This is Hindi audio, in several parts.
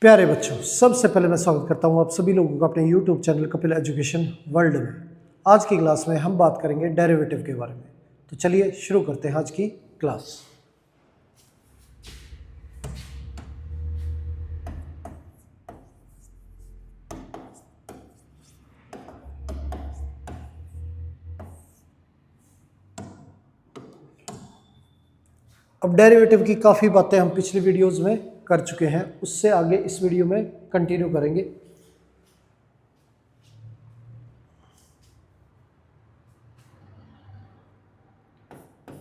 प्यारे बच्चों, सबसे पहले मैं स्वागत करता हूं आप सभी लोगों का अपने YouTube channel Kapil education world में। आज की क्लास में हम बात करेंगे डेरिवेटिव के बारे में। तो चलिए शुरू करते हैं आज की क्लास। अब डेरिवेटिव की काफ़ी बातें हम पिछली वीडियोज़ में कर चुके हैं, उससे आगे इस वीडियो में कंटिन्यू करेंगे।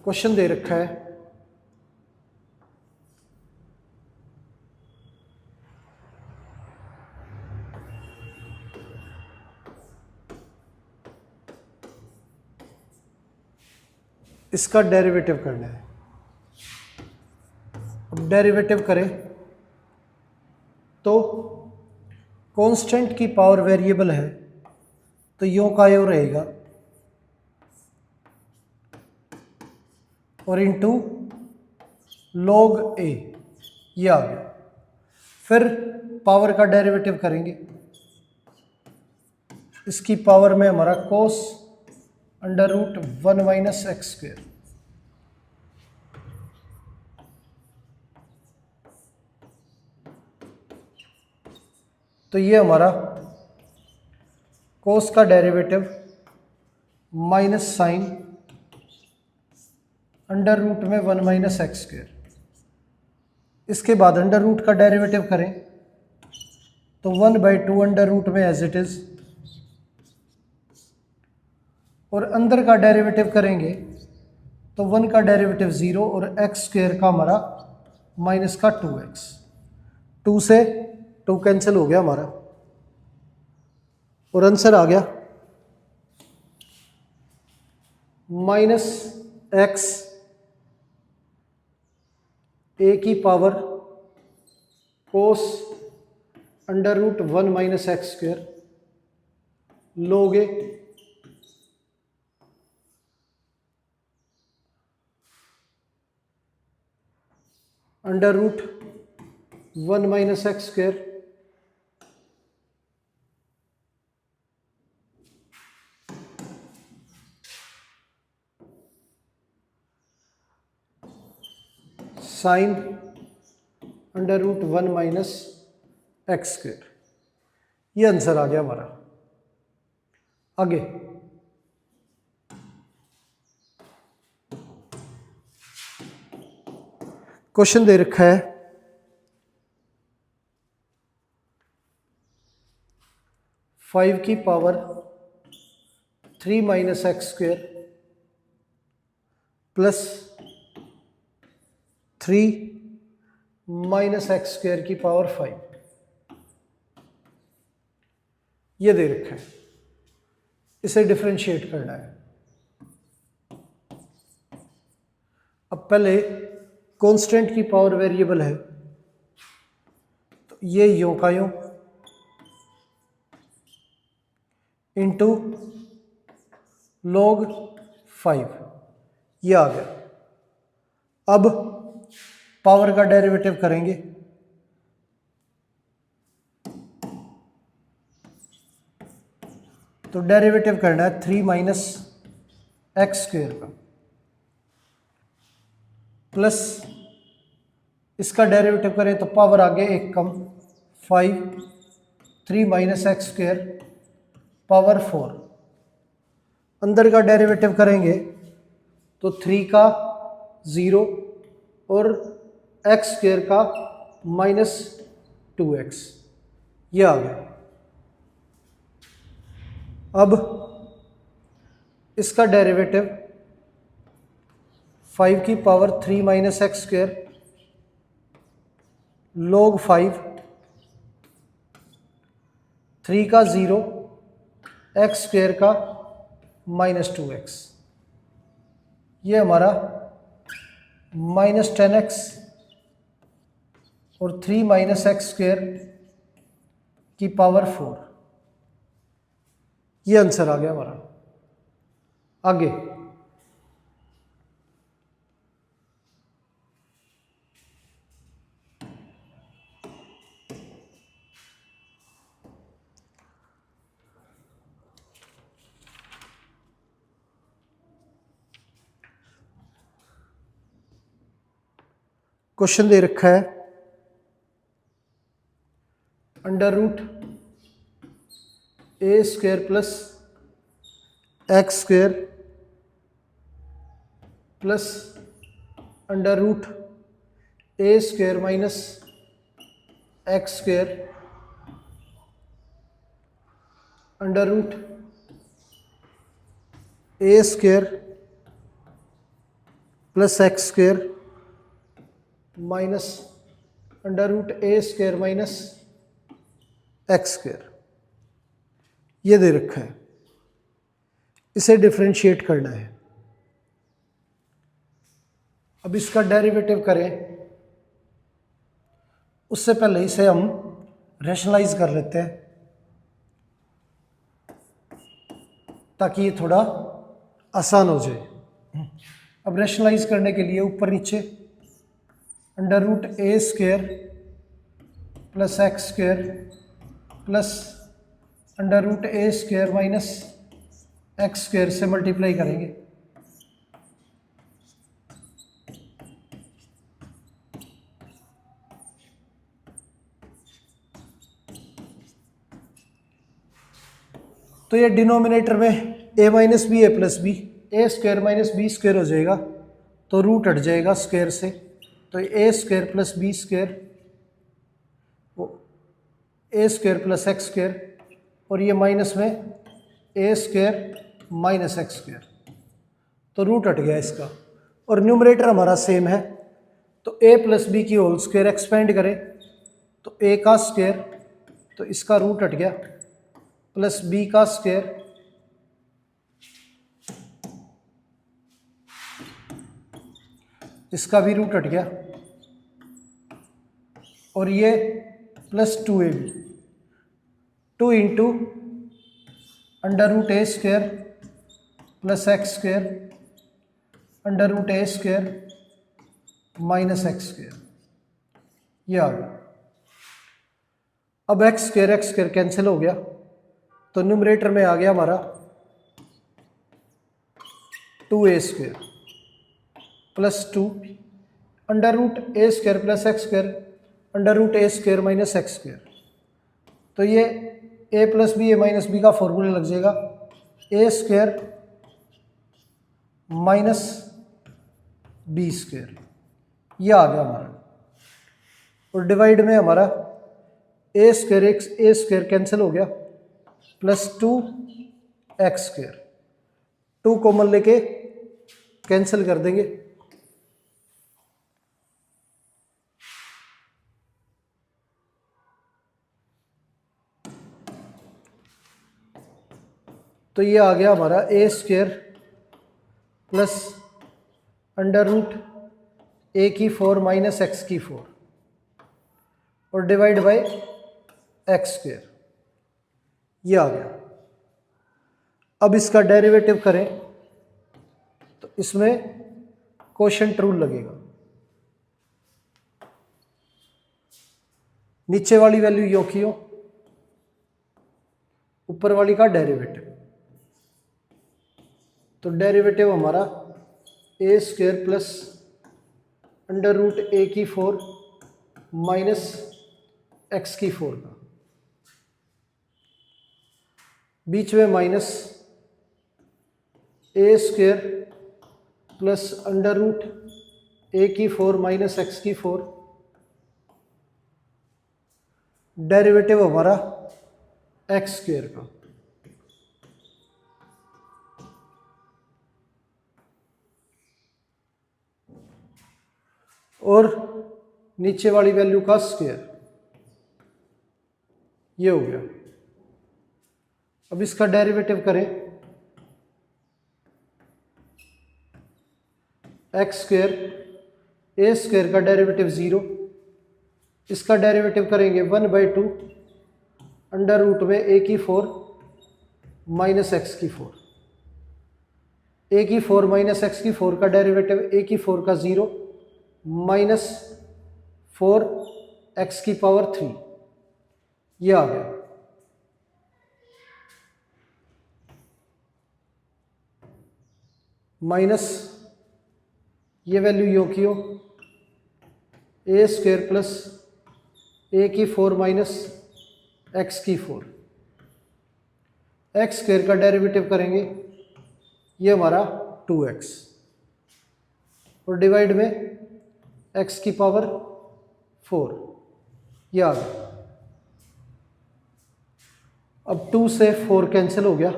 क्वेश्चन दे रखा है, इसका डेरिवेटिव करना है। अब डेरिवेटिव करें तो कांस्टेंट की पावर वेरिएबल है तो यों का यों रहेगा और इनटू log a, ये आ गया। फिर पावर का डेरिवेटिव करेंगे, इसकी पावर में हमारा cos under root 1 minus x square, तो ये हमारा cos का derivative minus sine under root में 1 माइनस एक्स स्क्वेयर। इसके बाद अंडर रूट का डेरिवेटिव करें तो 1/2 अंडर रूट में एज इट इज, और अंदर का डेरिवेटिव करेंगे तो 1 का डेरिवेटिव 0 और एक्स स्क्वेयर का हमारा माइनस का 2x। 2 से 2 कैंसिल हो गया हमारा और आंसर आ गया माइनस एक्स ए की power cos under root 1 minus x square लोगे under root 1 minus x square sine under root 1 minus x square. ये आंसर आ गया हमारा। आगे क्वेश्चन दे रखा है, फाइव की power 3 minus x square plus 3 minus x square की पावर 5, ये दे रखा है। इसे डिफरेंशिएट करना है। अब पहले कांस्टेंट की पावर वेरिएबल है तो ये यों का यों इंटू log 5, ये आ गया। अब पावर का डेरिवेटिव करेंगे तो डेरिवेटिव करना है 3 माइनस एक्स स्क्वेयर का प्लस इसका डेरिवेटिव करें तो पावर आगे एक कम 5, 3 माइनस एक्स स्क्वेयर पावर 4। अंदर का डेरिवेटिव करेंगे तो 3 का 0 और एक्स स्क्वेयर का माइनस 2x, ये आ गया। अब इसका डेरिवेटिव 5 की power 3 minus x square log 5, 3 का 0 एक्स स्क्वेयर का माइनस 2x, ये हमारा माइनस 10x और 3 माइनस एक्स स्क्वेयर की पावर 4, ये आंसर आ गया हमारा। आगे क्वेश्चन दे रखा है under root a square plus x square plus under root a square minus x square under root a square plus x square minus under root a square minus x square, ये दे रखा है। इसे डिफरेंशिएट करना है। अब इसका डेरिवेटिव करें उससे पहले इसे हम रैशनलाइज कर लेते हैं ताकि ये थोड़ा आसान हो जाए। अब रैशनलाइज करने के लिए ऊपर नीचे under root a square plus x square plus under root a square minus x square से मल्टीप्लाई करेंगे। तो ये डिनोमिनेटर में a minus b a plus b, a square minus B square हो जाएगा तो रूट हट जाएगा स्क्वायर से, तो a square plus b square, a square plus x square, और ये माइनस में a square minus x square, तो रूट हट गया इसका। और न्यूमरेटर हमारा सेम है तो ए प्लस बी की होल स्क्वायर एक्सपेंड करें तो ए का स्क्वायर, तो इसका रूट हट गया, प्लस बी का स्क्वायर इसका भी रूट हट गया, और ये plus 2ab, 2 into under root a square plus x square under root a square minus x square, ये आ गया। अब एक्स स्क्वायर कैंसिल हो गया तो न्यूमरेटर में आ गया हमारा 2a square plus 2 under root a square plus x square under root a square minus x square, तो ये a plus b a minus b का फॉर्मूला लग जाएगा, ए स्क्वायर माइनस बी स्क्वायर, ये आ गया हमारा। और डिवाइड में हमारा ए स्क्वायर कैंसिल हो गया, प्लस 2 एक्स स्क्वायर, 2 कॉमन लेके कैंसिल कर देंगे, तो ये आ गया हमारा ए स्क्वायर प्लस अंडर रूट ए की 4 माइनस एक्स की 4 और डिवाइड बाय एक्स स्क्वायर, ये आ गया। अब इसका डेरिवेटिव करें तो इसमें कोशेंट रूल लगेगा, नीचे वाली वैल्यू यो की हो, ऊपर वाली का डेरिवेटिव, तो डेरिवेटिव हमारा ए स्क्वायर प्लस अंडर रूट ए की 4 माइनस एक्स की 4 का, बीच में माइनस ए स्क्वायर प्लस अंडर रूट ए की 4 माइनस एक्स की 4, डेरिवेटिव हमारा एक्स स्क्वायर का, और नीचे वाली वैल्यू का स्क्वायर, ये हो गया। अब इसका डेरिवेटिव करें, एक्स स्क्वायर, ए स्क्वायर का डेरिवेटिव 0, इसका डेरिवेटिव करेंगे 1/2 अंडर रूट में ए की 4 माइनस एक्स की 4, ए की 4 माइनस एक्स की 4 का डेरिवेटिव ए की 4 का 0 माइनस 4 एक्स की पावर 3, ये आ गया। माइनस ये वैल्यू यो की हो, ए स्क्वायर प्लस ए की 4 माइनस एक्स की 4। एक्स स्क्वायर का डेरिवेटिव करेंगे, ये हमारा 2x, और डिवाइड में x की पावर 4, ये आ गया। अब 2 से 4 कैंसिल हो गया,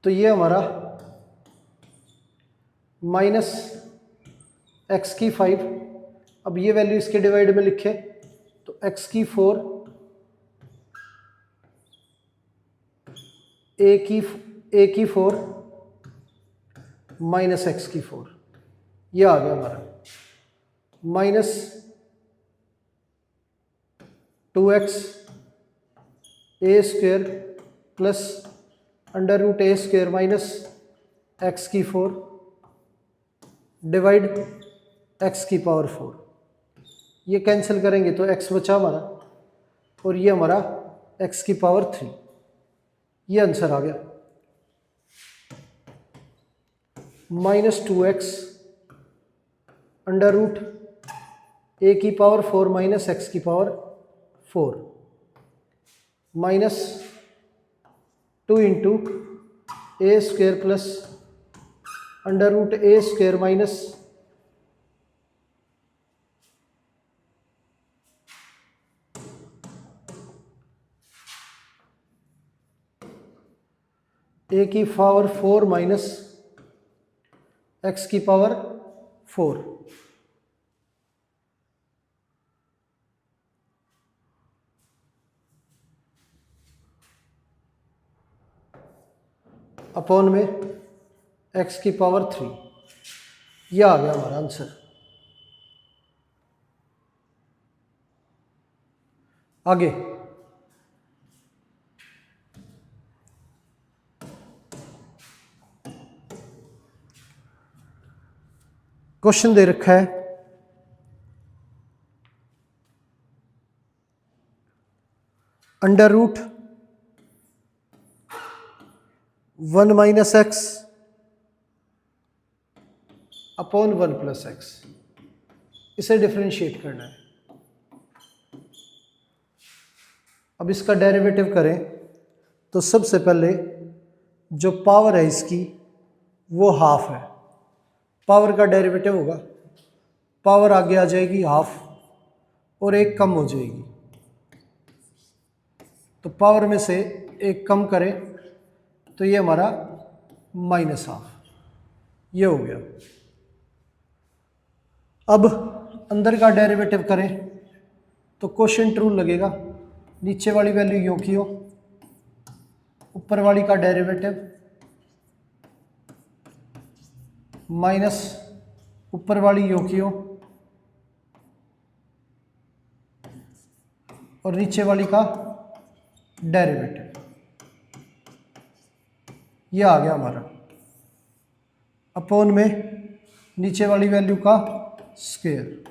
तो ये हमारा माइनस एक्स की 5। अब ये वैल्यू इसके डिवाइड में लिखे तो एक्स की 4 ए की 4 माइनस एक्स की 4, ये आ गया हमारा minus 2x A square plus under root a square minus x की 4 डिवाइड एक्स की पावर 4। ये कैंसिल करेंगे तो x बचा हमारा, और ये हमारा x की पावर 3। ये आंसर आ गया माइनस 2x अंडर रूट ए की पावर 4 माइनस एक्स की power 4 minus 2 into A square plus under root a square minus ए की पावर 4 माइनस एक्स की पावर 4। अपॉन में x की पावर 3, यह आ गया हमारा आंसर। आगे क्वेश्चन दे रखा है under root 1 minus x upon 1 plus x, इसे डिफरेंशिएट करना है। अब इसका डेरिवेटिव करें तो सबसे पहले जो पावर है इसकी वो हाफ है, पावर का डेरिवेटिव होगा, पावर आगे आ जाएगी हाफ और एक कम हो जाएगी, तो पावर में से एक कम करें तो ये हमारा माइनस हाफ, ये हो गया। अब अंदर का डेरिवेटिव करें तो क्वोशिएंट रूल लगेगा, नीचे वाली वैल्यू यूं की हो, ऊपर वाली का डेरिवेटिव माइनस ऊपर वाली यूं की हो और नीचे वाली का डेरिवेटिव, ये आ गया हमारा अपॉन में नीचे वाली वैल्यू का स्क्वायर।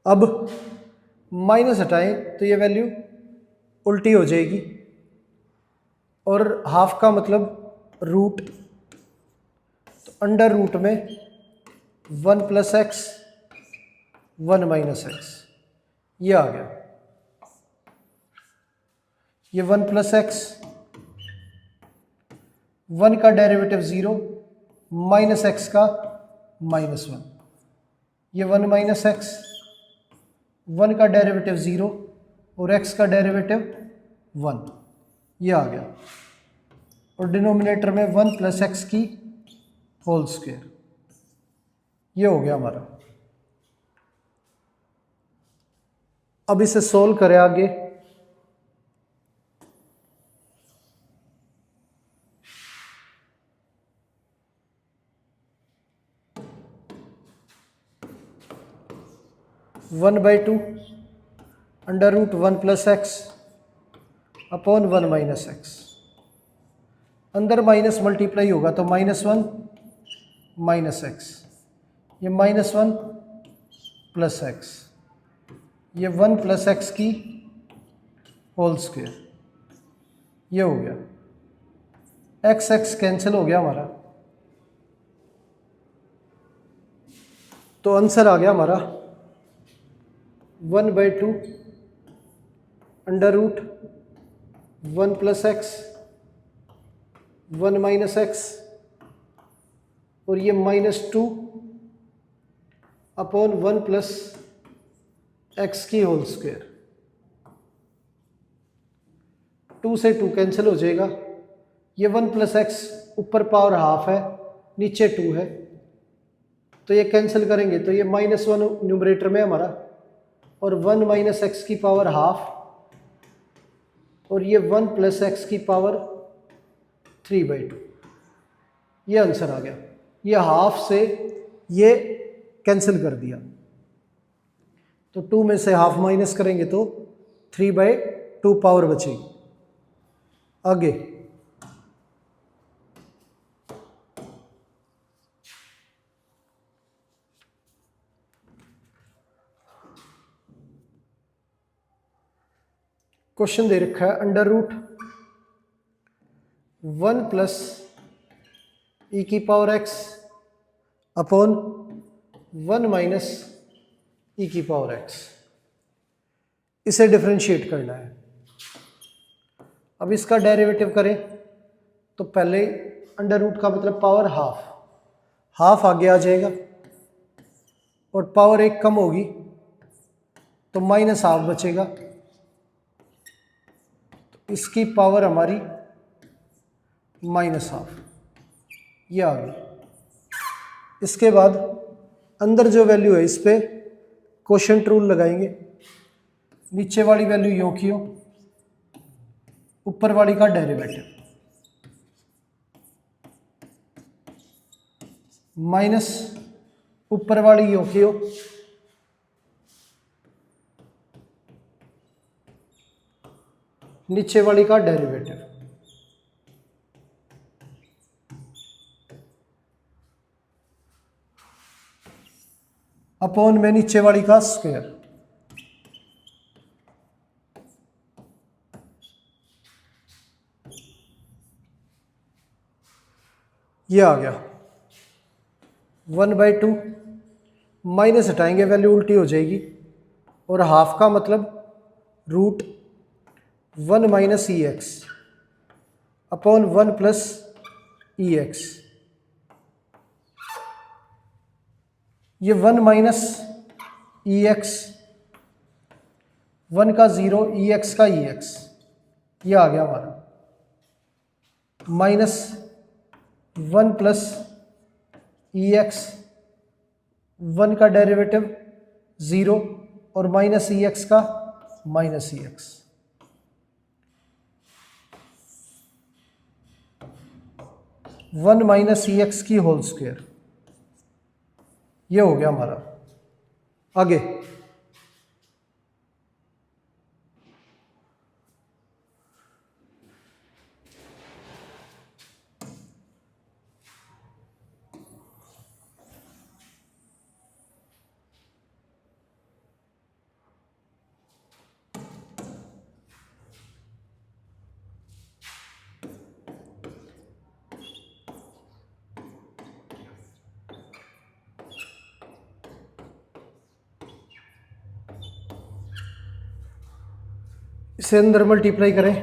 अब माइनस हटाएं तो ये वैल्यू उल्टी हो जाएगी, और हाफ का मतलब रूट, तो अंडर रूट में 1 प्लस एक्स 1 माइनस एक्स, ये आ गया। ये 1 प्लस एक्स, 1 का डेरिवेटिव 0 माइनस एक्स का -1, ये 1 माइनस एक्स, 1 का डेरिवेटिव 0 और x का डेरिवेटिव 1, ये आ गया, और डिनोमिनेटर में 1 प्लस एक्स की होल स्क्वायर, ये हो गया हमारा। अब इसे सोल्व करें आगे, one by two under root 1 plus x upon 1 minus x. अंदर माइनस मल्टीप्लाई होगा तो -1 माइनस एक्स, ये -1 प्लस एक्स, ये 1 प्लस एक्स की होल स्क्वायर, ये हो गया। एक्स एक्स कैंसिल हो गया हमारा, तो आंसर आ गया हमारा 1/2 under root 1 plus x 1 minus x और ये -2 अपॉन 1 प्लस एक्स की होल स्क्वायर। 2 से 2 कैंसिल हो जाएगा, ये 1 प्लस एक्स ऊपर पावर हाफ है, नीचे 2 है, तो ये कैंसिल करेंगे तो ये -1 न्यूमरेटर में हमारा और 1 माइनस एक्स की पावर हाफ और ये 1 प्लस एक्स की पावर 3/2, ये आंसर आ गया। ये हाफ से ये कैंसिल कर दिया, तो 2 में से हाफ माइनस करेंगे तो 3/2 पावर बचेगी। आगे क्वेश्चन दे रखा है अंडर रूट 1 प्लस ई की पावर एक्स अपॉन 1 माइनस ई की पावर एक्स, इसे डिफरेंशिएट करना है। अब इसका डेरिवेटिव करें तो पहले अंडर रूट का मतलब पावर हाफ, हाफ आगे आ जाएगा और पावर 1 कम होगी तो माइनस हाफ बचेगा, तो इसकी पावर हमारी माइनस हाफ, ये आ गई। इसके बाद अंदर जो वैल्यू है इस पे कोशेंट रूल लगाएंगे, नीचे वाली वैल्यू यूं की हो, ऊपर वाली का डेरिवेटिव माइनस ऊपर वाली यूं की हो, नीचे वाली का डेरिवेटिव, अपॉन में नीचे वाली का स्क्वायर, ये आ गया 1/2। माइनस हटाएंगे वैल्यू उल्टी हो जाएगी और हाफ का मतलब रूट 1 माइनस ई एक्स अपॉन 1 प्लस ई एक्स, ये 1 माइनस ई एक्स, 1 का 0 ई एक्स का ई एक्स, ये आ गया हमारा माइनस 1 प्लस ई एक्स, 1 का डेरिवेटिव 0 और माइनस ई एक्स का माइनस ई एक्स, वन माइनस ई एक्स की होल स्क्वायर, ये हो गया हमारा। आगे इसे अंदर मल्टीप्लाई करें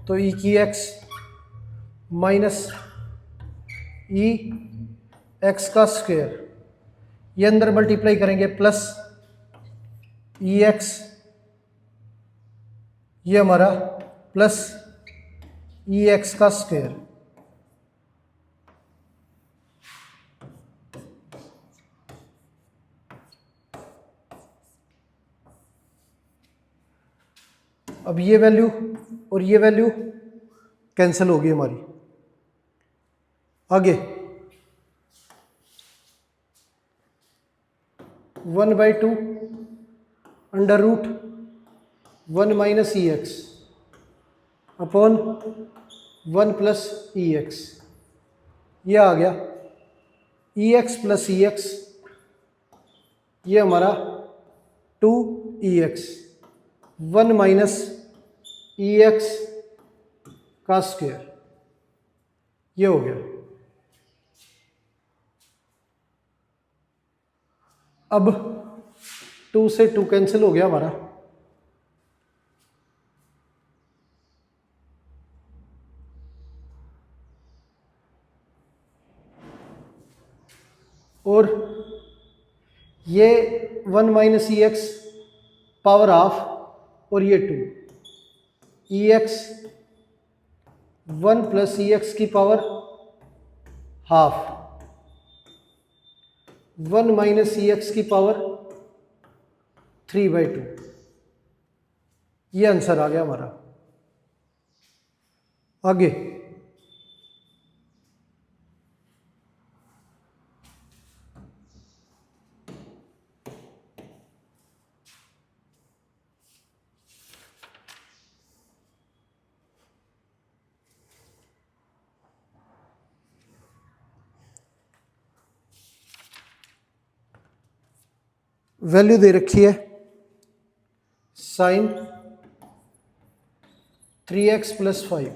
तो ई की एक्स माइनस ई एक्स का स्क्वायर, ये अंदर मल्टीप्लाई करेंगे प्लस ई एक्स, ये हमारा प्लस ई एक्स का स्क्वायर, अब ये वैल्यू और ये वैल्यू कैंसिल होगी हमारी। आगे 1/2 अंडर रूट 1 माइनस ई एक्स अपॉन 1 प्लस ई एक्स, ये आ गया ई एक्स प्लस ई एक्स, ये हमारा 2 ई एक्स, 1 माइनस ई एक्स का स्क्वायर, ये हो गया। अब 2 से 2 कैंसिल हो गया हमारा, और ये 1 माइनस ई एक्स पावर हाफ, और ये 2 ई एक्स 1 प्लस ई एक्स की पावर हाफ, 1 माइनस ई एक्स की पावर 3/2, ये आंसर आ गया हमारा। आगे वैल्यू दे रखी है साइन 3x प्लस 5,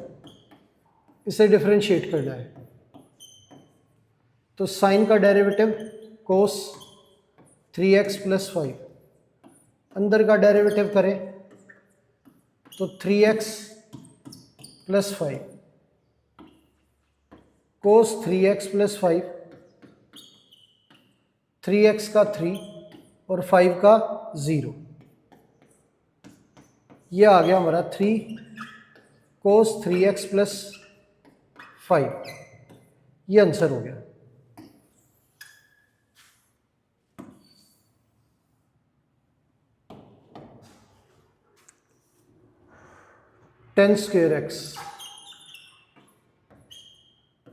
इसे डिफरेंशिएट करना है। तो साइन का डेरिवेटिव कोस 3x प्लस 5, अंदर का डेरिवेटिव करें तो 3x प्लस 5, कोस 3x प्लस 5, 3x का 3 और 5 का 0, ये आ गया हमारा 3 कोस 3x प्लस 5, ये आंसर हो गया। टेन स्क्वेयर एक्स,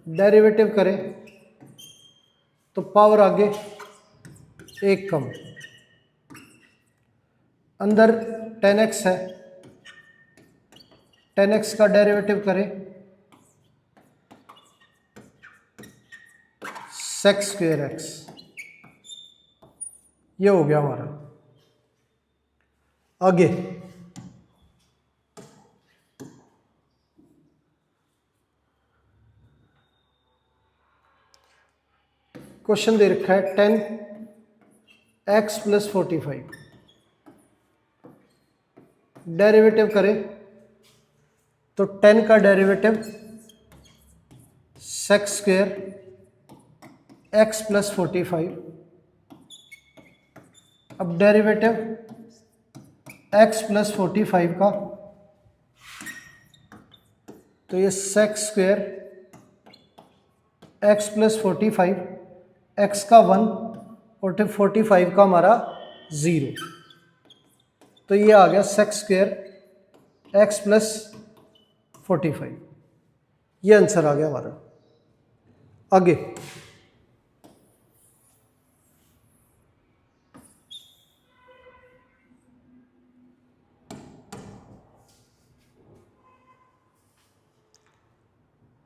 डेरिवेटिव करें तो पावर आगे एक कम, अंदर 10x है, 10x का डेरिवेटिव करें सेक स्क्वेयर एक्स, ये हो गया हमारा। आगे क्वेश्चन दे रखा है 10x प्लस 45, डेरिवेटिव करें तो 10 का derivative sec square x plus 45, अब डेरिवेटिव x प्लस 45 का, तो ये sec square x plus 45, x का 1 और 45 का हमारा 0, तो ये आ गया सेक स्क्वेयर x प्लस 45, ये आंसर आ गया हमारा। आगे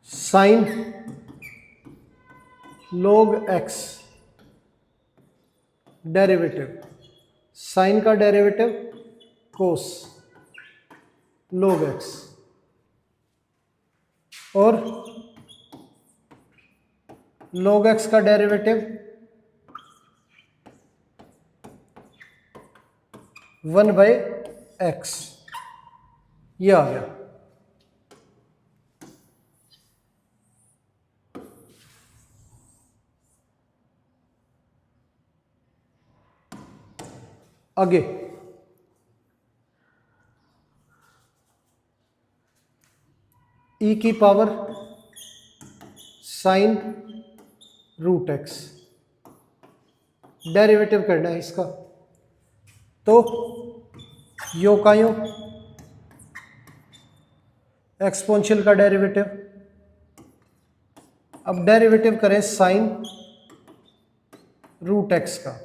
sine log x, derivative sine का डेरिवेटिव कोस log x, और log x का डेरिवेटिव 1/x, ये आ गया। आगे e की power sine root x, derivative करना है इसका, तो यो का यो एक्सपोनेंशियल का डेरिवेटिव, अब डेरिवेटिव करें साइन रूट एक्स का,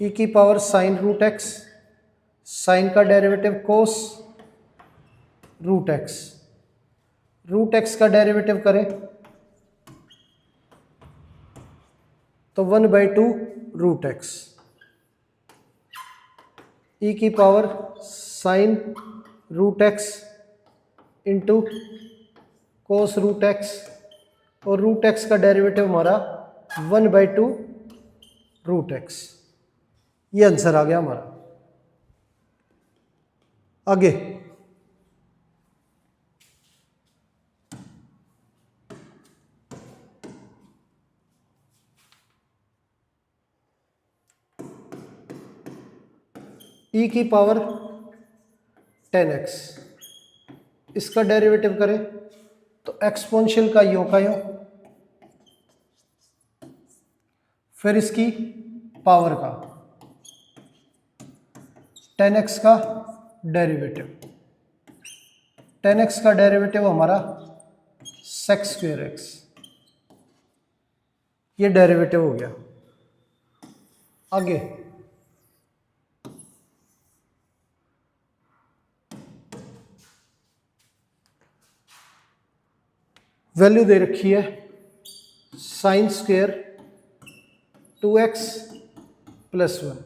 e की power sine root x sine का derivative cos root x, root x का डेरिवेटिव करें तो 1/2 रूट एक्स ई की power sine root x into cos root x, और रूट एक्स का डेरिवेटिव हमारा 1/2 रूट एक्स। ये आंसर आ गया हमारा। आगे ई की पावर 10x, इसका डेरिवेटिव करें तो एक्सपोनेंशियल का यो का यो, फिर इसकी पावर का 10x का डेरिवेटिव, 10x का डेरिवेटिव हमारा sec²x, ये डेरिवेटिव हो गया। आगे वैल्यू दे रखी है sin² 2x + 1,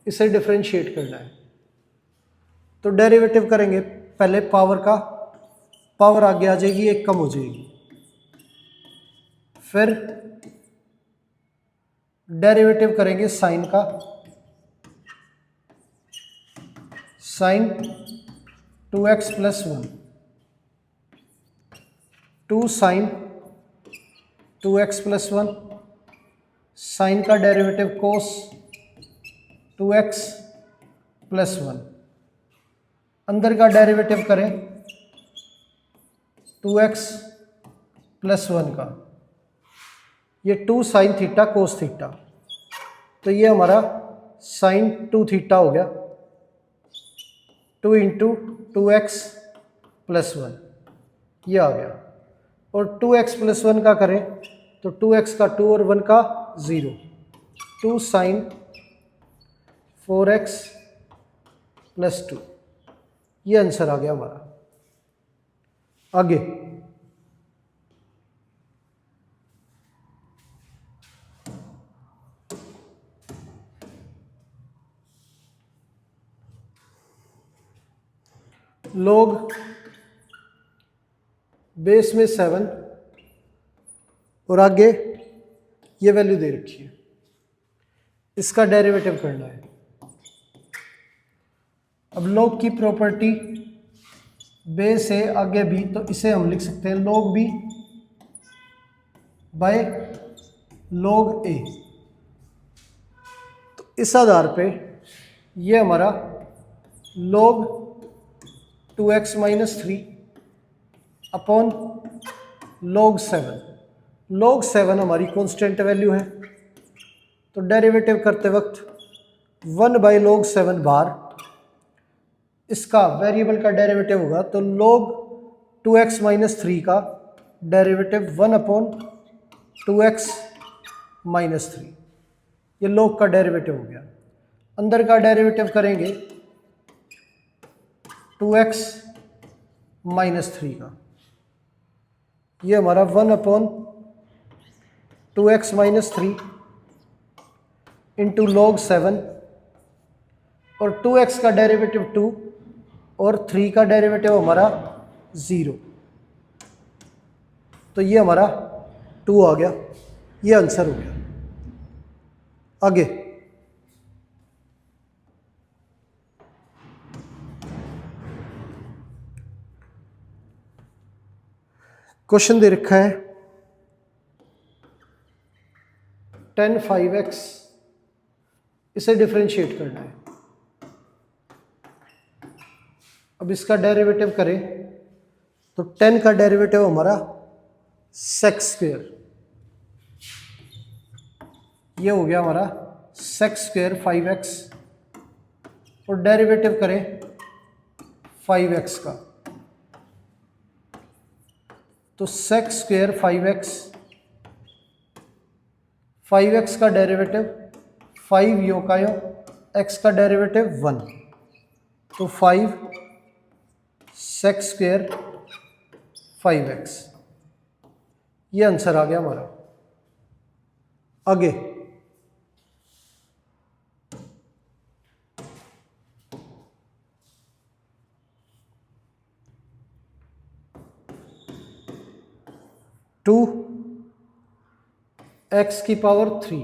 इसे डिफरेंशिएट करना है तो डेरिवेटिव करेंगे, पहले पावर का, पावर आगे आ जाएगी, एक कम हो जाएगी, फिर डेरिवेटिव करेंगे साइन का, sine 2x + 1, 2 sine 2x + 1, sine का डेरिवेटिव कोस 2x + 1, अंदर का डेरिवेटिव करें 2x + 1 का, ये 2 साइन थीटा कोस थीटा, तो ये हमारा साइन 2 थीटा हो गया, 2 × 2x + 1, ये आ गया। और 2x + 1 का करें तो 2x का 2 और 1 का 0, 2 साइन 4x + 2, ये आंसर आ गया हमारा। आगे log बेस में 7 और आगे ये वैल्यू दे रखी है, इसका डेरिवेटिव करना है। अब log की प्रॉपर्टी बेस है आगे b, तो इसे हम लिख सकते हैं log b by log a। तो इस आधार पे ये हमारा log 2x - 3 upon log 7, log 7 हमारी कांस्टेंट वैल्यू है, तो डेरिवेटिव करते वक्त 1/log 7 बार, इसका वेरिएबल का डेरिवेटिव होगा तो log 2x - 3 का डेरिवेटिव 1/2x - 3, ये log का डेरिवेटिव हो गया। अंदर का डेरिवेटिव करेंगे 2x - 3 का, ये हमारा 1/2x - 3 इंटू log 7, और 2x का डेरिवेटिव 2 और 3 का डेरिवेटिव हमारा 0, तो ये हमारा 2 आ गया, ये आंसर हो गया। आगे क्वेश्चन दे रखा है tan 5x, इसे डिफरेंशिएट करना है। अब इसका डेरिवेटिव करें तो tan का डेरिवेटिव हमारा sec², ये हो गया हमारा sec² 5x, और डेरिवेटिव करें 5x का, तो sec² 5x, 5x का डेरिवेटिव 5 यो का यो, x का डेरिवेटिव 1, तो 5 sec² 5x, ये आंसर आ गया हमारा। आगे 2x⁻3,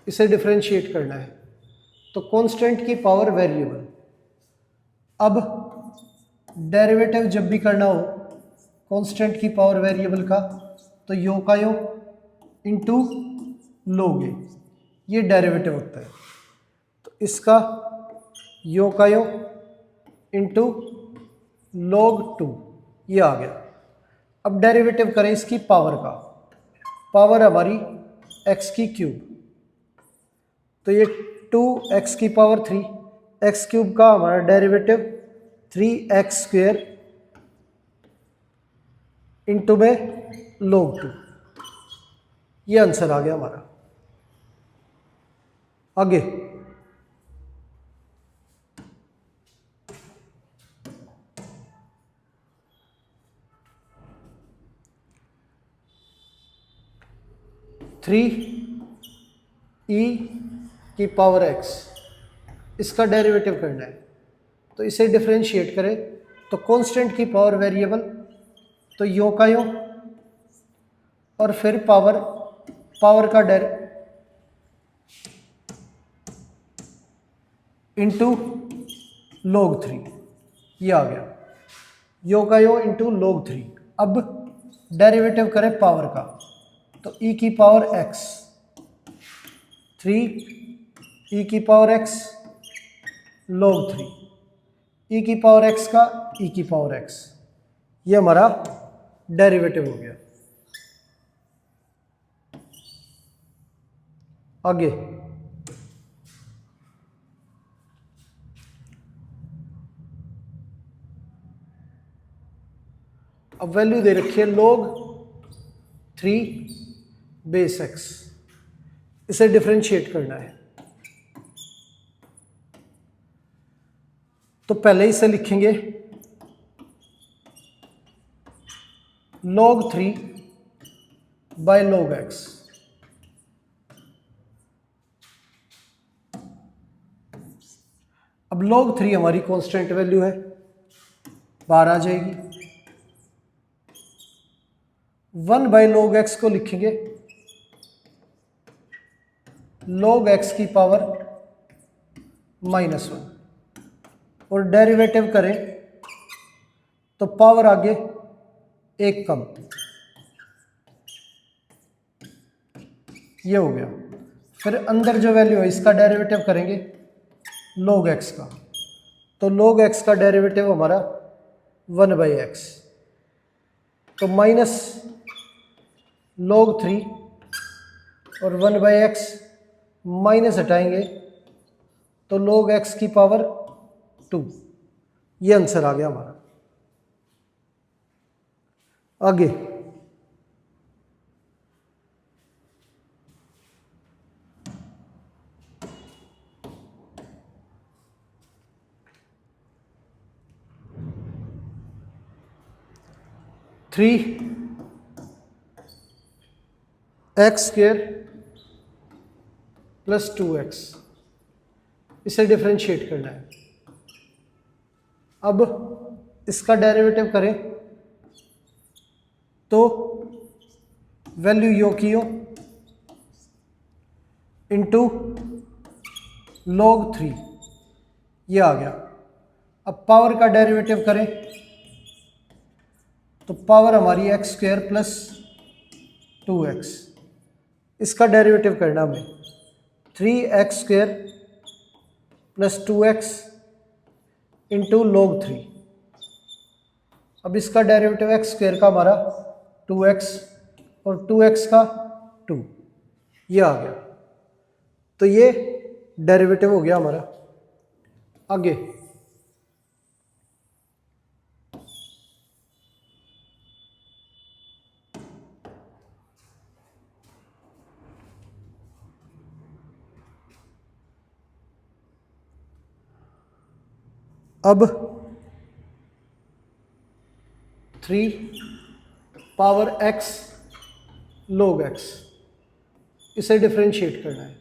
इसे डिफरेंशिएट करना है। तो कांस्टेंट की पावर वेरिएबल। अब डेरिवेटिव जब भी करना हो कांस्टेंट की पावर वेरिएबल का, तो यो का यो इंटू लोगे, ये डेरिवेटिव होता है। तो इसका यो का यो इंटू log 2, ये आ गया। अब डेरिवेटिव करें इसकी पावर का, पावर हमारी x³ तो ये 2x⁻3, x³ का हमारा डेरिवेटिव 3x² इंटू में log 2, ये आंसर आ गया हमारा। आगे 3e⁻x, इसका डेरिवेटिव करना है। तो इसे डिफरेंशिएट करें तो कांस्टेंट की पावर वेरिएबल, तो यो का यो और फिर पावर का इंटू log 3, ये आ गया। यो का यो इंटू log 3। अब डेरिवेटिव करें पावर का, तो e⁻x 3e⁻x log 3, e⁻x का e⁻x, ये हमारा डेरिवेटिव हो गया। आगे अब वैल्यू दे रखी है log 3 base x, इसे डिफरेंशिएट करना है। तो पहले इसे लिखेंगे log 3/log x। अब log 3 हमारी कांस्टेंट वैल्यू है, बाहर आ जाएगी। 1/log x को लिखेंगे log x की पावर -1, और डेरिवेटिव करें तो पावर आगे एक कम, ये हो गया। फिर अंदर जो वैल्यू है इसका डेरिवेटिव करेंगे log x का, तो log x का डेरिवेटिव हमारा 1/x, तो माइनस log 3 और 1/x माइनस हटाएंगे तो log x की पावर 2, ये आंसर आ गया हमारा। आगे 3x² + 2x, इसे डिफरेंशिएट करना है। अब इसका डेरिवेटिव करें तो वैल्यू यो की यो इंटू log 3, ये आ गया। अब पावर का डेरिवेटिव करें तो पावर हमारी x² + 2x, इसका डेरिवेटिव करना हमें 3x² + 2x इंटू log 3। अब इसका डेरिवेटिव x² का हमारा 2x और 2x का 2, ये आ गया। तो ये डेरिवेटिव हो गया हमारा। आगे अब 3 पावर x log x, इसे डिफरेंशिएट करना है।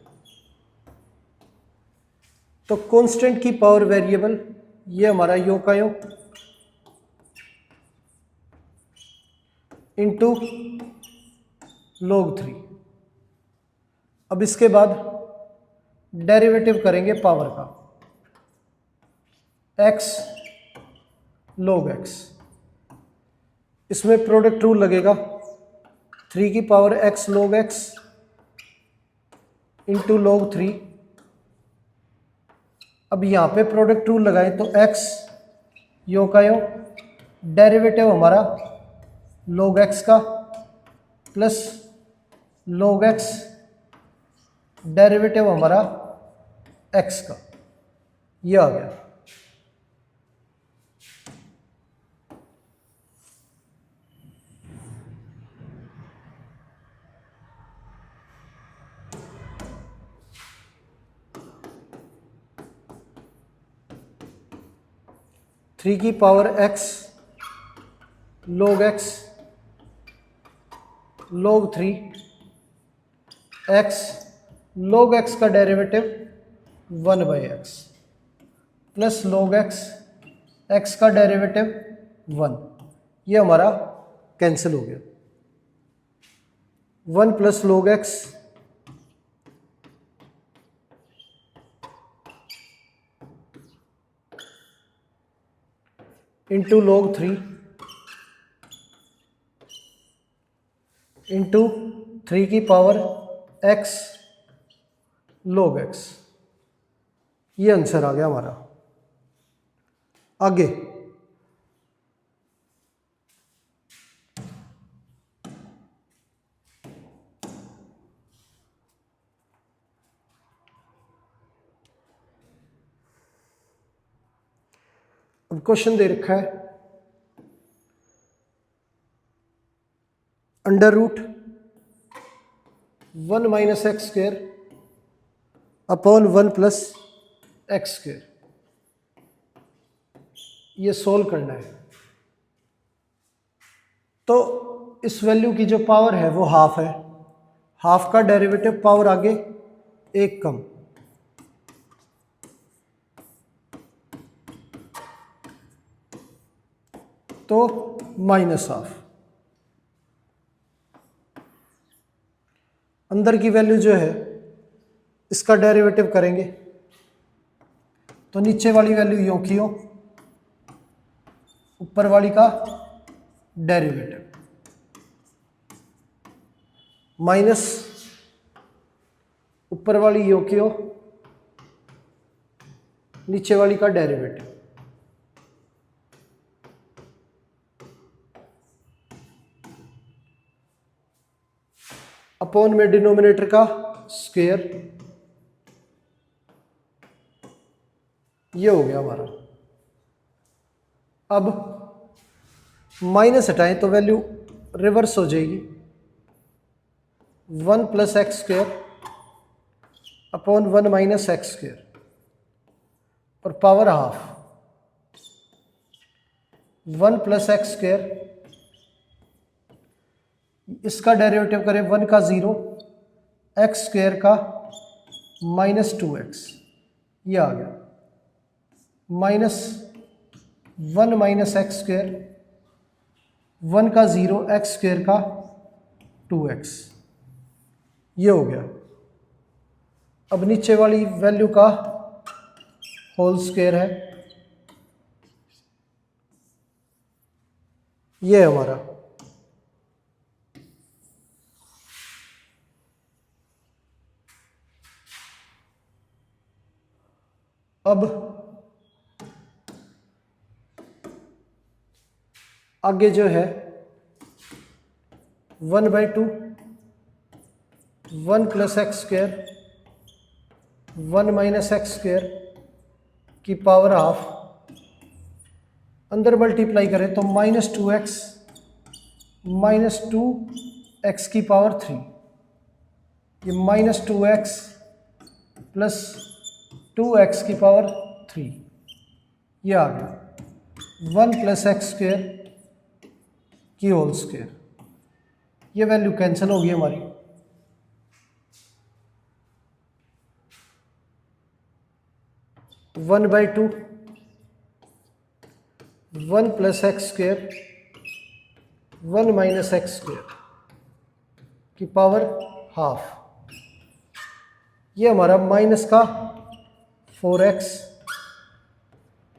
तो कांस्टेंट की पावर वेरिएबल ये हमारा यो का यो इंटू log 3। अब इसके बाद डेरिवेटिव करेंगे पावर का, x log x, इसमें प्रोडक्ट रूल लगेगा, 3 की power x log x into log 3। अब यहाँ पे प्रोडक्ट रूल लगाएं तो x यो का यो डेरिवेटिव हमारा log x का प्लस log x डेरिवेटिव हमारा x का, ये आ गया। थ्री की power x log x log 3 x log x का derivative 1/x plus log x x का डेरिवेटिव 1, ये हमारा कैंसिल हो गया। 1 plus log x into log 3 into 3 की पावर x log x, ये आंसर आ गया हमारा। आगे अब क्वेश्चन दे रखा है under root 1 minus x square upon 1 plus x square, ये सोल्व करना है। तो इस वैल्यू की जो पावर है वो हाफ है, हाफ का डेरिवेटिव पावर आगे एक कम, तो माइनस हाफ। अंदर की वैल्यू जो है इसका डेरिवेटिव करेंगे तो नीचे वाली वैल्यू यों की हो, ऊपर वाली का डेरिवेटिव माइनस ऊपर वाली यों की हो, नीचे वाली का डेरिवेटिव। अपॉन में डिनोमिनेटर का स्क्वायर, ये हो गया हमारा। अब माइनस हटाएं तो वैल्यू रिवर्स हो जाएगी, 1 plus x square upon 1 minus x square और power half, 1 plus x square, इसका डेरिवेटिव करें 1 का 0, एक्स स्क्वायर का माइनस 2x, ये आ गया माइनस 1 माइनस एक्स स्क्वायर, 1 का 0, एक्स स्क्वायर का 2x, ये हो गया। अब नीचे वाली वैल्यू का होल स्क्वायर है, ये हमारा। अब आगे जो है 1/2 1 plus x square 1 minus x square की पावर हाफ, अंदर मल्टीप्लाई करें तो माइनस 2x माइनस 2x की पावर 3, ये माइनस 2x प्लस 2x की पावर 3, ये आ गया 1 प्लस एक्स स्क्वेयर की होल स्क्वेयर। ये वैल्यू कैंसिल होगी हमारी। One by to 1 plus x square 1 minus x square की पावर हाफ। ये हमारा माइनस का 4x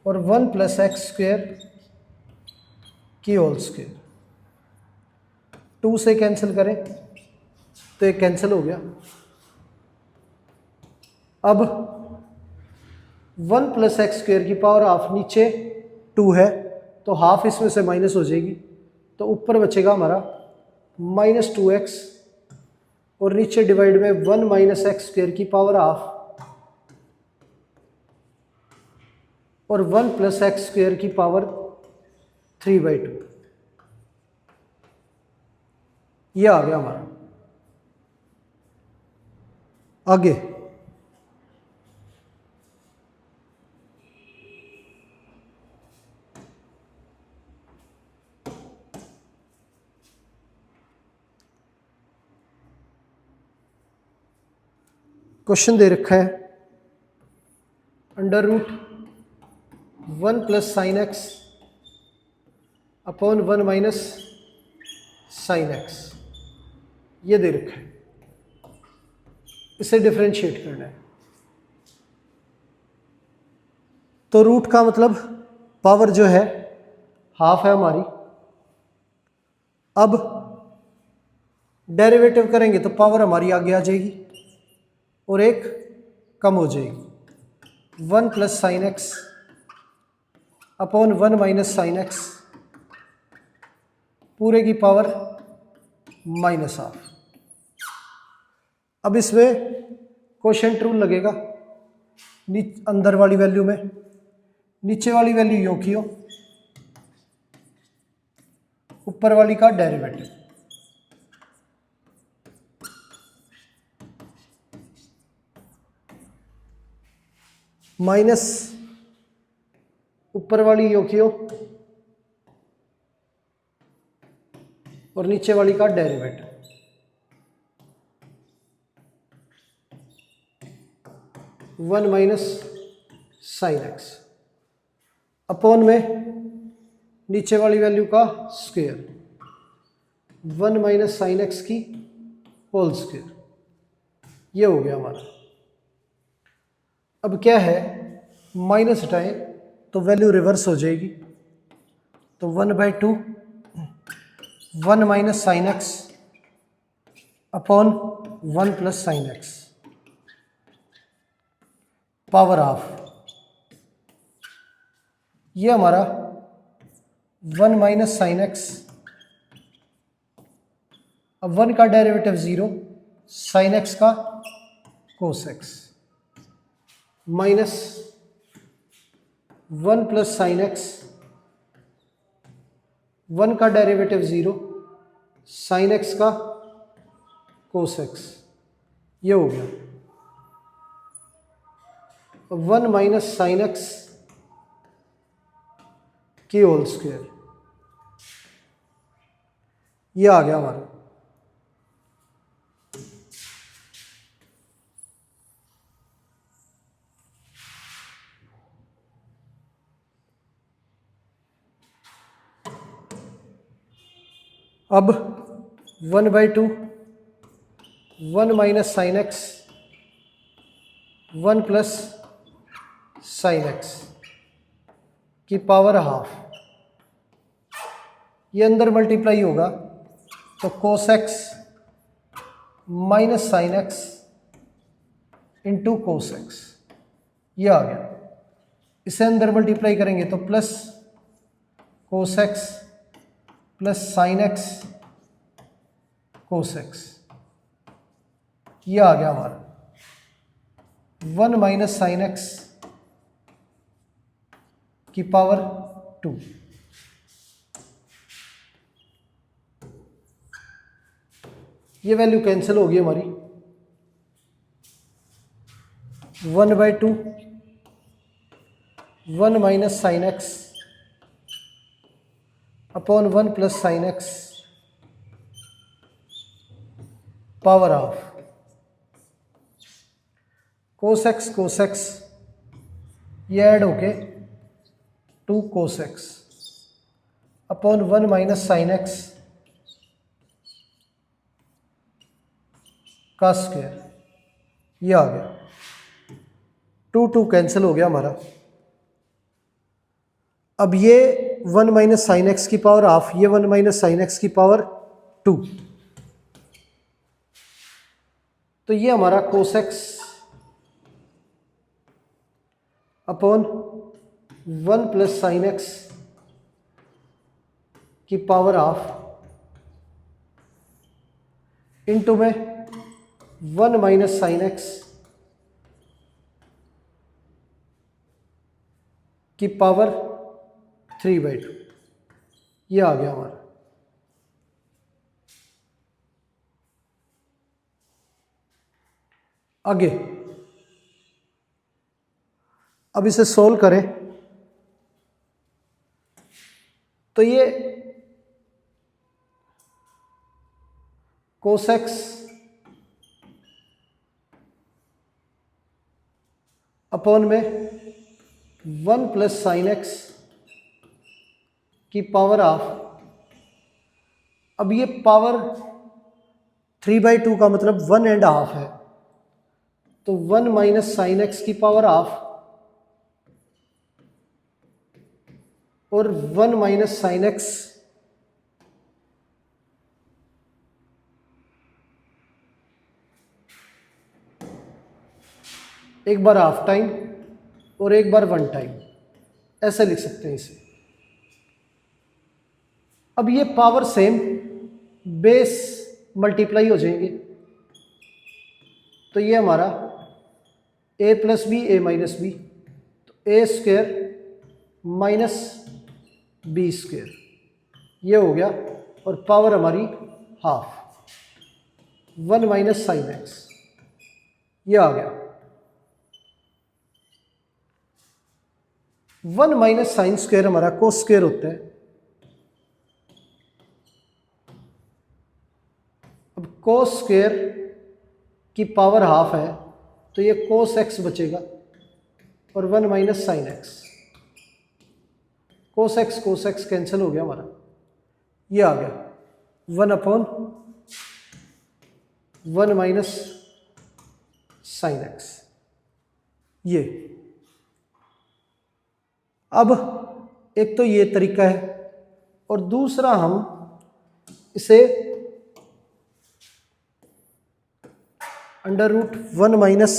और 1 प्लस एक्स स्क्वेयर की होल स्क्वेयर। 2 से कैंसिल करें तो एक कैंसिल हो गया। अब 1 प्लस एक्स स्क्वेयर की पावर हाफ नीचे 2 है तो हाफ इसमें से माइनस हो जाएगी, तो ऊपर बचेगा हमारा -2x और नीचे डिवाइड में 1 माइनस एक्स स्क्वेयर की पावर हाफ और 1 प्लस एक्स स्क्वेयर की पावर 3/2। ये आ गया हमारा। आगे क्वेश्चन दे रखा है under root 1 plus sine x upon 1 minus sine x. ये दे रखा है, इसे डिफरेंशिएट करना है। तो रूट का मतलब पावर जो है हाफ है हमारी। अब डेरिवेटिव करेंगे तो पावर हमारी आगे आ जाएगी और एक कम हो जाएगी। 1 plus sine x upon 1 minus sine x पूरे की पावर माइनस हाफ। अब इसमें क्वोशिएंट रूल लगेगा अंदर वाली वैल्यू में, नीचे वाली वैल्यू यूं की हो, ऊपर वाली का डेरिवेटिव। माइनस ऊपर वाली यूं की हो और नीचे वाली का derivative. One minus sine x upon में नीचे वाली वैल्यू का स्क्वायर 1 माइनस साइन एक्स की होल स्क्वायर। ये हो गया हमारा। अब क्या है, माइनस हटाएं तो वैल्यू रिवर्स हो जाएगी, तो 1/2 1 minus sine x upon 1 plus sine x power half. ये हमारा 1 माइनस साइन एक्स, अब 1 का डेरिवेटिव 0, साइन एक्स का cos x minus 1 plus sine x, 1 का डेरिवेटिव 0, साइन एक्स का कोस एक्स। ये हो गया 1 माइनस साइन एक्स की होल स्क्वायर। ये आ गया हमारा। अब 1/2 1 minus sine x 1 plus sine x की पावर हाफ। ये अंदर मल्टीप्लाई होगा तो cos x minus sine x into cos x. ये आ गया। इसे अंदर मल्टीप्लाई करेंगे तो plus cos x plus sine x cos x. ये आ गया हमारा 1 माइनस साइन एक्स की पावर 2। ये वैल्यू कैंसिल होगी हमारी। 1/2 1 minus sine x upon 1 plus sine x power of cos x ये ऐड होके 2 cos x upon 1 minus sine x का स्क्वायर, ये आ गया। 2 कैंसिल हो गया हमारा। अब ये 1 माइनस साइन एक्स की पावर हाफ, ये 1 माइनस साइन एक्स की पावर 2, तो ये हमारा cos x upon 1 plus sine x की पावर हाफ इंटू में 1 माइनस साइन एक्स की पावर 3/2, ये आ गया हमारा। आगे अब इसे सोल्व करें तो ये कोस एक्स अपॉन में 1 प्लस साइन एक्स की पावर हाफ, अब ये पावर 3/2 का मतलब 1.5 है, तो 1 माइनस साइन एक्स की पावर हाफ और 1 माइनस साइन एक्स एक बार हाफ टाइम और एक बार 1 टाइम, ऐसे लिख सकते हैं इसे। अब ये पावर सेम, बेस मल्टीप्लाई हो जाएंगे, तो ये हमारा a plus b a minus b, तो a square minus B square, ये हो गया। और पावर हमारी हाफ 1 माइनस साइन एक्स, ये आ गया। 1 माइनस साइन स्क्वायर हमारा कोस स्क्वायर होता है। अब कोस स्क्वायर की पावर हाफ है, तो ये कोस एक्स बचेगा और 1 minus sine x, cos x cancel हो गया हमारा, ये आ गया 1 अपॉन 1 माइनस साइन एक्स, ये। अब एक तो ये तरीका है और दूसरा हम इसे under root 1 minus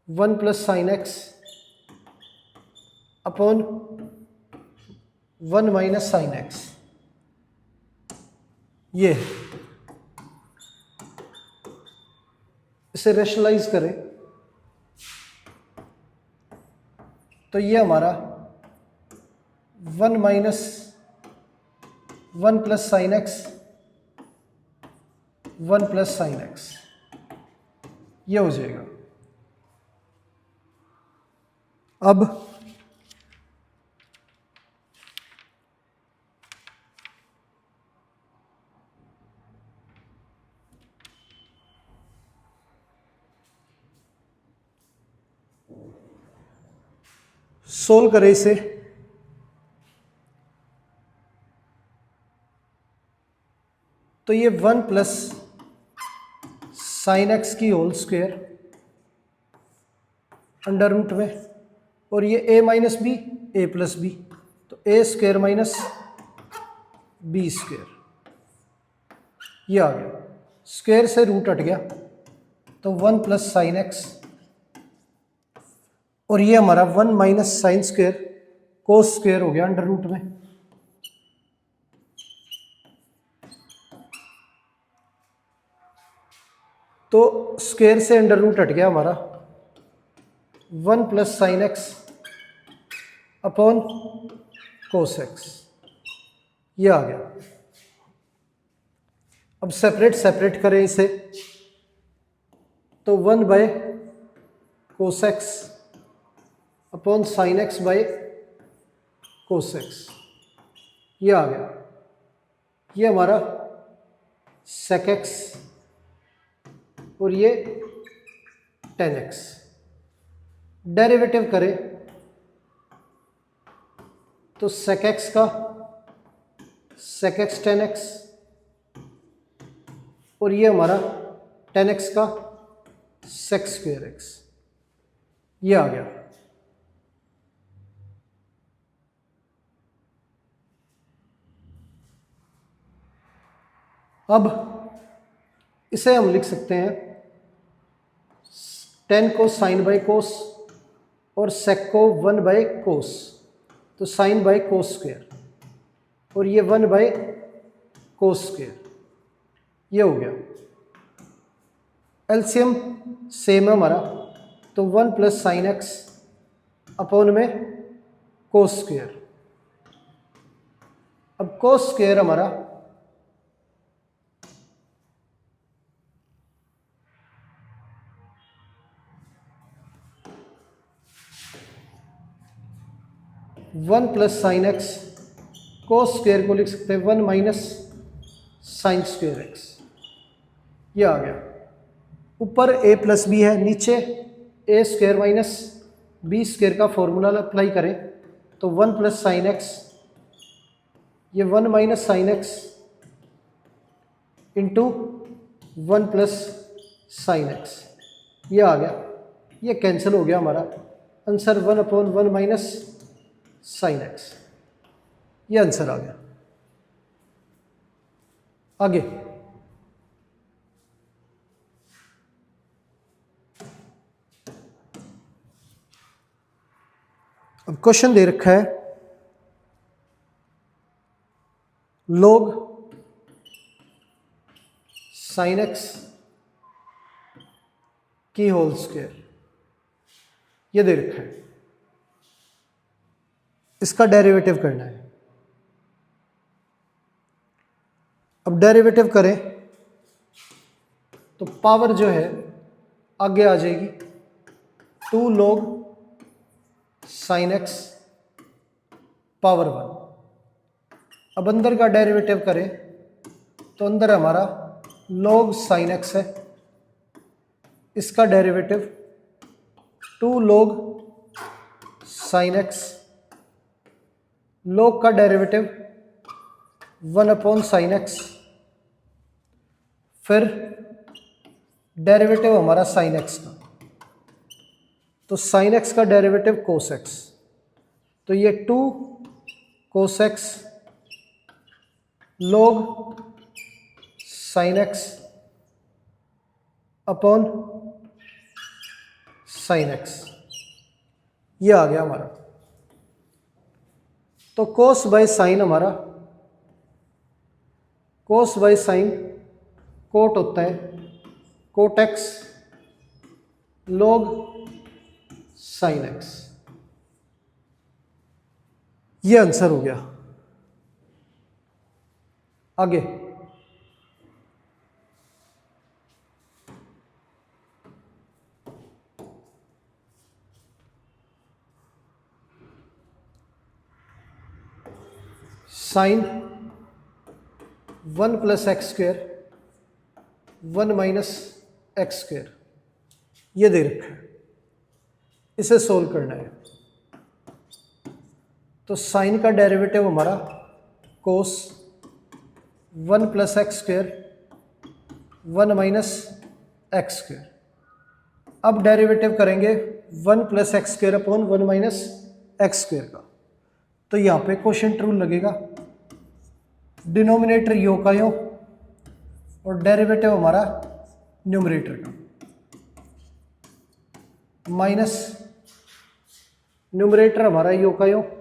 1 plus sine x upon 1 minus sine x, ये इसे रेशनलाइज करें तो ये हमारा 1 minus 1 plus sine x 1 plus sine x, ये हो जाएगा। अब सोल्व करें इसे, तो ये 1 प्लस साइन एक्स की होल स्क्वायर अंडर रूट में, और ये a minus b a plus b, तो a square minus B square, ये आ गया। स्क्वायर से रूट हट गया तो 1 प्लस साइन एक्स, और ये हमारा 1 minus sine square cos square हो गया अंडर रूट में। तो स्क्वायर से अंडर रूट हट गया हमारा 1 plus sine x upon cos x, ये आ गया। अब सेपरेट करें इसे, तो 1 by cos x upon sine x by cos x, ये आ गया। ये हमारा सेक एक्स और ये टेन एक्स। डेरिवेटिव करें तो सेक एक्स का सेक एक्स टेन एक्स और ये हमारा टेन एक्स का सेक स्क्वेयर एक्स, ये आ गया। अब इसे हम लिख सकते हैं टेन को साइन बाई कोस और सेक को वन बाई कोस, तो साइन बाई कोस स्क्वेयर और ये वन बाई कोस स्क्वेयर, ये हो गया। एलसीएम सेम है हमारा, तो one plus sine x upon में कोस स्क्वेयर। अब कोस स्क्वेयर हमारा one plus sine x, cos square को लिख सकते हैं one minus sine square x, ये आ गया। ऊपर ए प्लस बी है, नीचे ए स्क्वेयर माइनस बी स्क्वेयर का फॉर्मूला अप्लाई करें तो वन प्लस साइन एक्स, ये one minus sine x into one plus sine x, ये आ गया। ये कैंसिल हो गया हमारा answer, one upon one minus sine x, ये आंसर आ गया। आगे अब क्वेश्चन दे रखा है log साइन एक्स की होल स्क्वायर, ये दे रखा है, इसका डेरिवेटिव करना है। अब डेरिवेटिव करें तो पावर जो है आगे आ जाएगी, two log sine x power one. अब अंदर का डेरिवेटिव करें तो अंदर हमारा log साइन एक्स है, इसका derivative two log sine x, log का derivative one upon sine x, फिर डेरिवेटिव हमारा साइन एक्स का, तो साइन एक्स का डेरिवेटिव कोस एक्स, तो ये two cos x log sine x upon sine x, ये आ गया हमारा। तो कोस बाय साइन हमारा, कोस बाय साइन कोट होता है cot x log sine x, ये आंसर हो गया। आगे sine one plus x square one minus x square, ये दे रखा है, इसे सोल्व करना है। तो साइन का डेरिवेटिव हमारा cos one plus x square one minus x square. अब डेरिवेटिव करेंगे one plus x square upon one minus x square का, तो यहाँ पे क्वोशिएंट रूल लगेगा, डिनोमिनेटर योग का योग और डेरिवेटिव हमारा न्यूमरेटर का, माइनस न्यूमरेटर हमारा योग का योग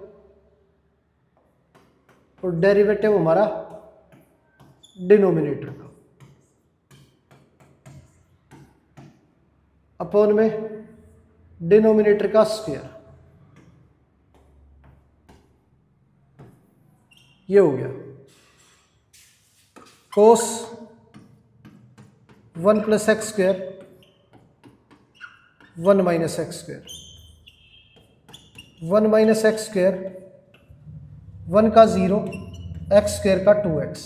और डेरिवेटिव हमारा डिनोमिनेटर का, अपॉन में डिनोमिनेटर का स्क्वायर, ये हो गया। Cos one plus x square one minus x square, 1 minus x square, 1 का 0, एक्स स्क्वेयर का 2x,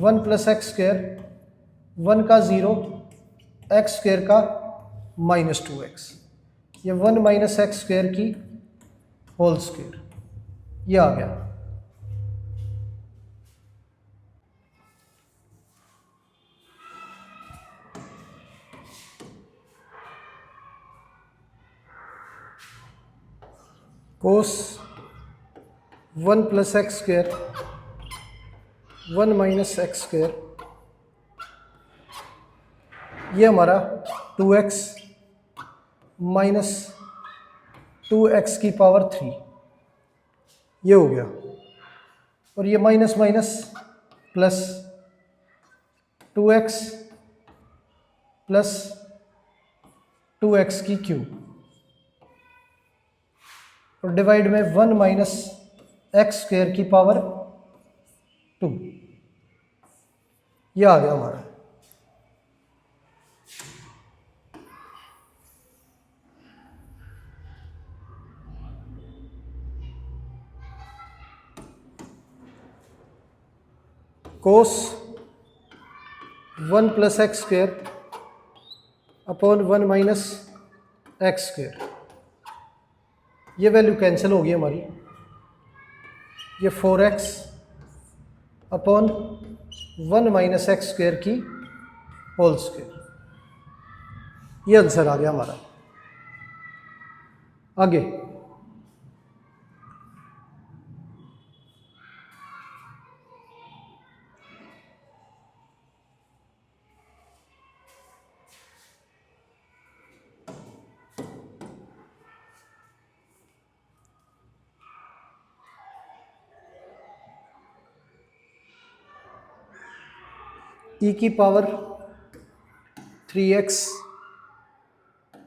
1 प्लस एक्स स्क्वेयर, 1 का 0, एक्स स्क्वेयर का -2x, ये 1 माइनस एक्स स्क्वेयर की होल स्क्वेयर, ये आ गया। कोस 1 plus x square, 1 minus x square, ये हमारा 2x माइनस 2x की पावर 3, ये हो गया। और ये minus minus plus 2x plus 2x की क्यूब, और डिवाइड में 1 माइनस एक्स स्क्वेयर की पावर 2, ये आ गया हमारा। कोस 1 plus x square upon 1 minus x square, ये वैल्यू कैंसिल होगी हमारी, ये 4x upon 1 minus x square की होल स्क्वेयर, ये आंसर आ गया हमारा। आगे e की पावर 3x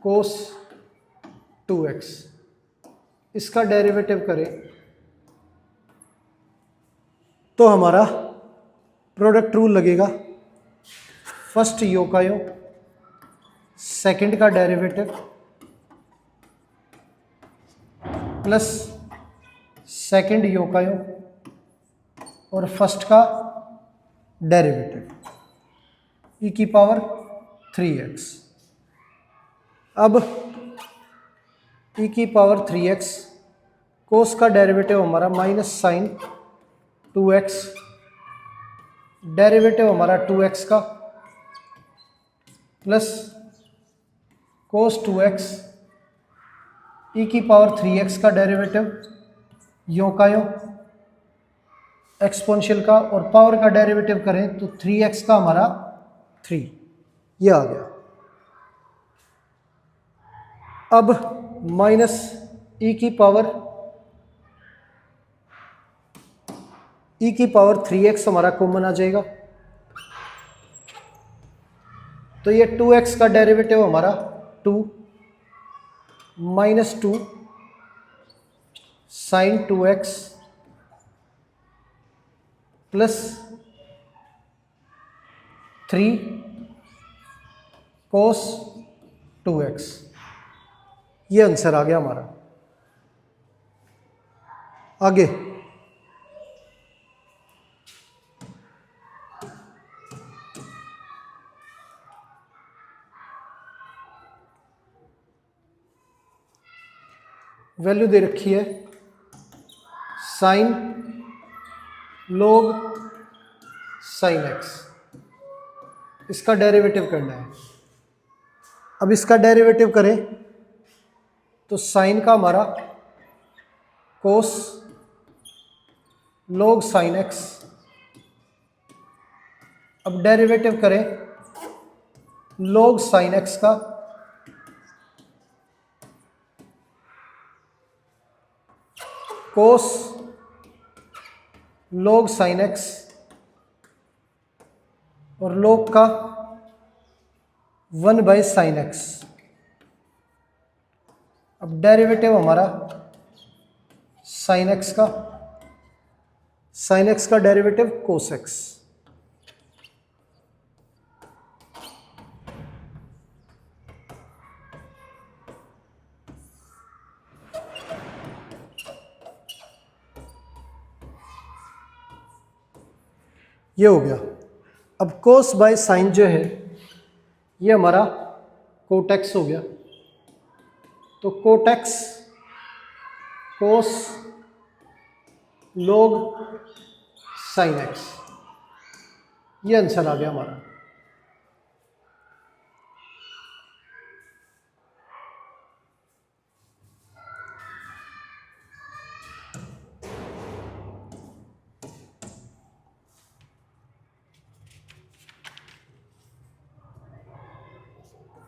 कोस 2x, इसका डेरिवेटिव करें तो हमारा प्रोडक्ट रूल लगेगा। फर्स्ट यो का यो, सेकंड का डेरिवेटिव प्लस सेकंड यो का यो और फर्स्ट का डेरिवेटिव, e की पावर 3x। अब e की पावर 3x, कोस का डेरिवेटिव हमारा माइनस साइन 2x, डेरिवेटिव हमारा 2x का प्लस कोस 2x, e की पावर 3x का डेरिवेटिव यो का यो, एक्सपोनेंशियल का, और पावर का डेरिवेटिव करें तो 3x का हमारा 3, ये आ गया। अब माइनस e की पावर 3x हमारा कॉमन आ जाएगा, तो ये 2x का डेरिवेटिव हमारा 2 माइनस 2 साइन 2x प्लस 3 कोस 2x, ये आंसर आ गया हमारा। आगे वैल्यू दे रखी है साइन log साइन x, इसका डेरिवेटिव करना है। अब इसका डेरिवेटिव करें तो साइन का हमारा कोस log साइन x, अब डेरिवेटिव करें log साइन x का कोस log साइन x और log का 1 बाई साइन x। अब डेरिवेटिव हमारा साइन x का डेरिवेटिव कोस x, ये हो गया। अब कोस बाय साइन जो है ये हमारा कोटेक्स हो गया। तो कोटेक्स कोस लॉग साइन एक्स, ये आंसर आ गया हमारा।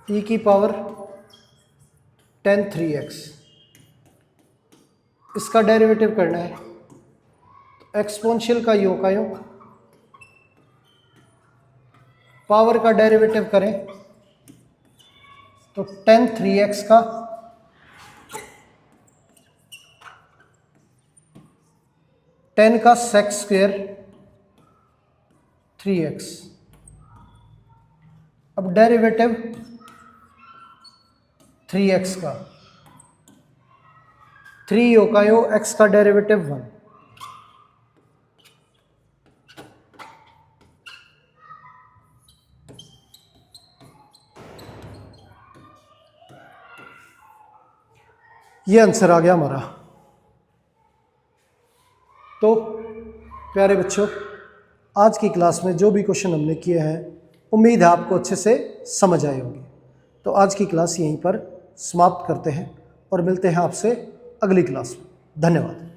e की पावर 10 3x, इसका डेरिवेटिव करना है। तो एक्सपोनेंशियल का योग का योग, पावर का डेरिवेटिव करें तो 10 3x का 10 का सेक स्क्वायर 3x। अब डेरिवेटिव 3x का, 3 योग का योग, x का डेरिवेटिव 1। ये आंसर आ गया हमारा। तो प्यारे बच्चों, आज की क्लास में जो भी क्वेश्चन हमने किए हैं उम्मीद है आपको अच्छे से समझ आए होंगे। तो आज की क्लास यहीं पर समाप्त करते हैं और मिलते हैं आपसे अगली क्लास में। धन्यवाद।